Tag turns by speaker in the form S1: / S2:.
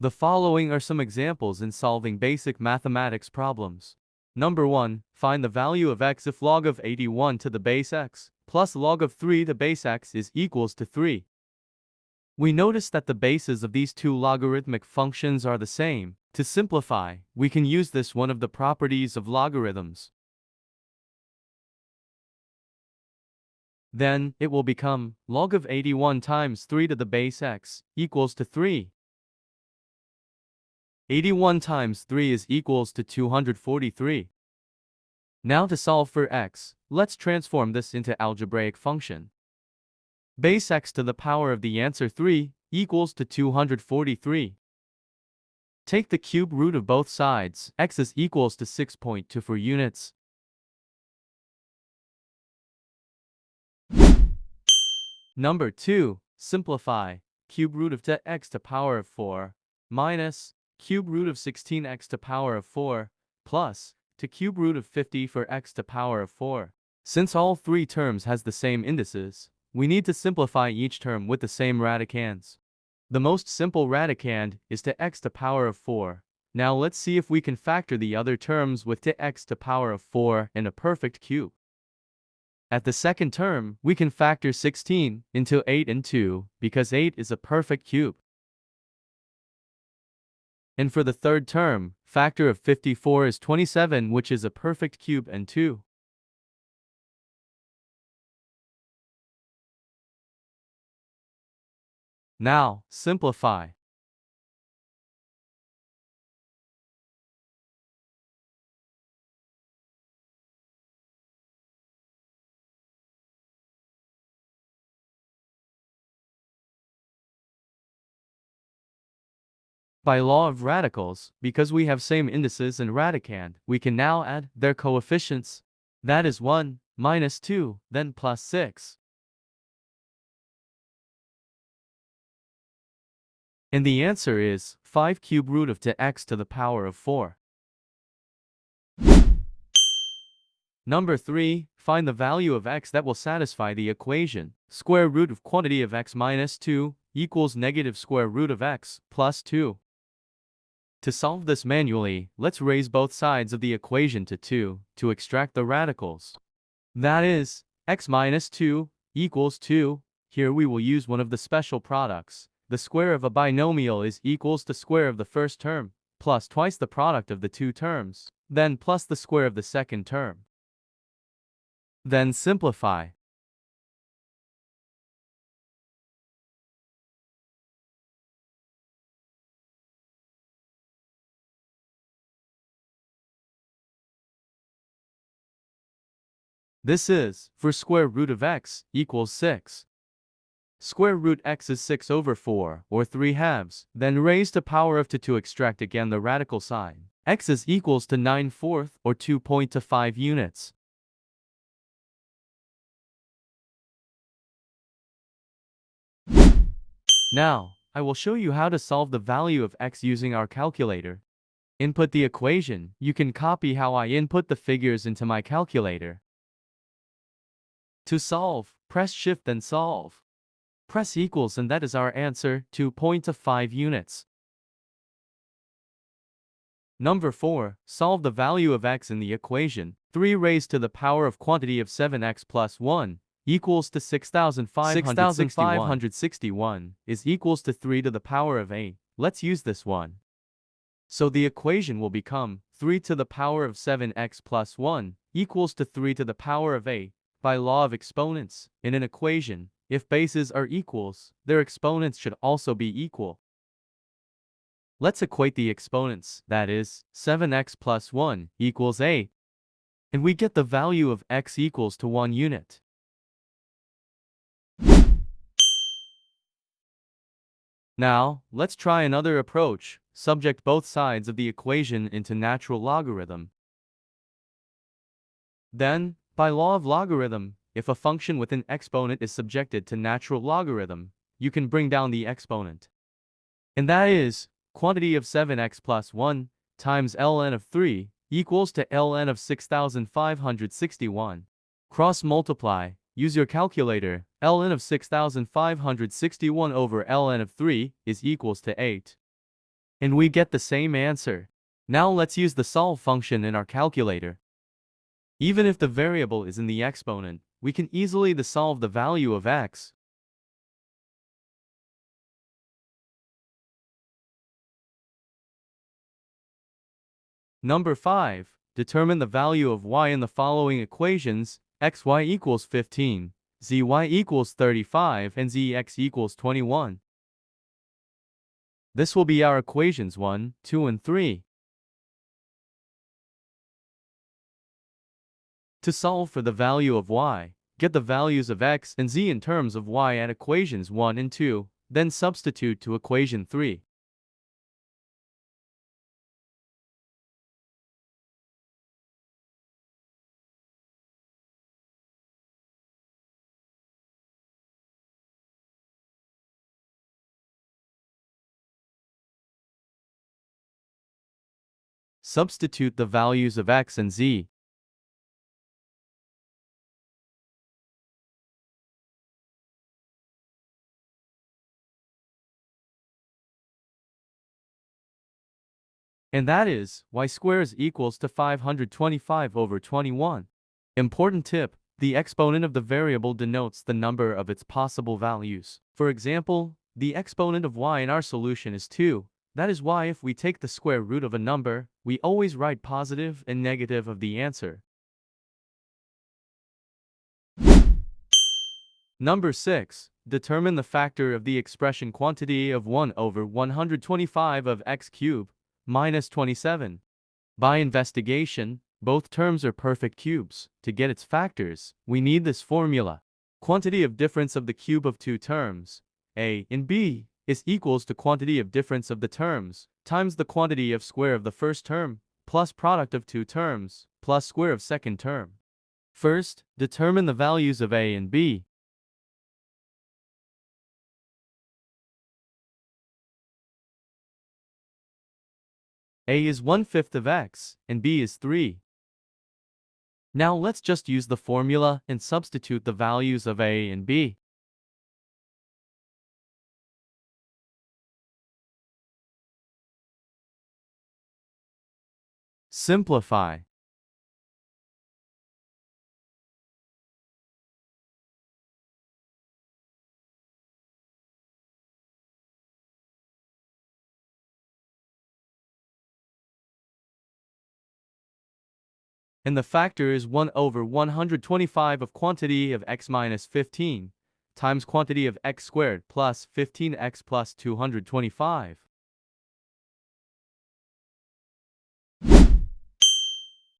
S1: The following are some examples in solving basic mathematics problems. Number 1. Find the value of x if log of 81 to the base x plus log of 3 to base x is equals to 3. We notice that the bases of these two logarithmic functions are the same. To simplify, we can use this one of the properties of logarithms. Then, it will become log of 81 times 3 to the base x equals to 3. 81 times 3 is equals to 243. Now to solve for x, let's transform this into algebraic function. Base x to the power of the answer 3 equals to 243. Take the cube root of both sides. X is equals to 6.24 units. Number 2. Simplify. Cube root of 10x to power of 4 minus cube root of 16x to power of 4 plus to cube root of 50 for x to power of 4. Since all three terms has the same indices, we need to simplify each term with the same radicands. The most simple radicand is to x to power of 4. Now let's see if we can factor the other terms with to x to power of 4 in a perfect cube. At the second term, we can factor 16 into 8 and 2 because 8 is a perfect cube. And for the third term, factor of 54 is 27, which is a perfect cube and 2. Now, simplify. By law of radicals, because we have same indices in radicand, we can now add their coefficients. That is 1, minus 2, then plus 6. And the answer is 5 cube root of to x to the power of 4. Number 3. Find the value of x that will satisfy the equation. Square root of quantity of x minus 2 equals negative square root of x plus 2. To solve this manually, let's raise both sides of the equation to 2 to extract the radicals. That is, x minus 2 equals 2. Here we will use one of the special products. The square of a binomial is equals to square of the first term, plus twice the product of the two terms, then plus the square of the second term. Then simplify. This is, for square root of x equals 6. Square root x is 6 over 4, or 3 halves, then raise to power of 2 to extract again the radical sign. X is equals to 9/4, or 2.25 units. Now, I will show you how to solve the value of x using our calculator. Input the equation. You can copy how I input the figures into my calculator. To solve, press Shift then Solve. Press equals and that is our answer, 2.5 units. Number 4. Solve the value of x in the equation. 3 raised to the power of quantity of 7x plus 1 equals to 6,561 is equals to 3 to the power of 8. Let's use this one. So the equation will become 3 to the power of 7x plus 1 equals to 3 to the power of 8. By law of exponents, in an equation, if bases are equals, their exponents should also be equal. Let's equate the exponents, that is, 7x plus 1 equals 8. And we get the value of x equals to 1 unit. Now, let's try another approach. Subject both sides of the equation into natural logarithm. Then, by law of logarithm, if a function with an exponent is subjected to natural logarithm, you can bring down the exponent. And that is, quantity of 7x plus 1 times ln of 3 equals to ln of 6,561. Cross multiply. Use your calculator. Ln of 6,561 over ln of 3 is equals to 8. And we get the same answer. Now let's use the solve function in our calculator. Even if the variable is in the exponent, we can easily solve the value of x. Number 5. Determine the value of y in the following equations: xy equals 15, zy equals 35, and zx equals 21. This will be our equations 1, 2, and 3. To solve for the value of y, get the values of x and z in terms of y at equations 1 and 2, then substitute to equation 3. Substitute the values of x and z. And that is, y squared is equals to 525 over 21. Important tip: the exponent of the variable denotes the number of its possible values. For example, the exponent of y in our solution is 2. That is why if we take the square root of a number, we always write positive and negative of the answer. Number 6. Determine the factor of the expression quantity of 1 over 125 of x cubed minus 27. By investigation, both terms are perfect cubes. To get its factors, we need this formula. Quantity of difference of the cube of two terms, a and b, is equals to quantity of difference of the terms times the quantity of square of the first term plus product of two terms plus square of second term. First, determine the values of a and b. A is 1/5 of x, and b is 3. Now let's just use the formula and substitute the values of a and b. Simplify. And the factor is 1 over 125 of quantity of x minus 15 times quantity of x squared plus 15x plus 225.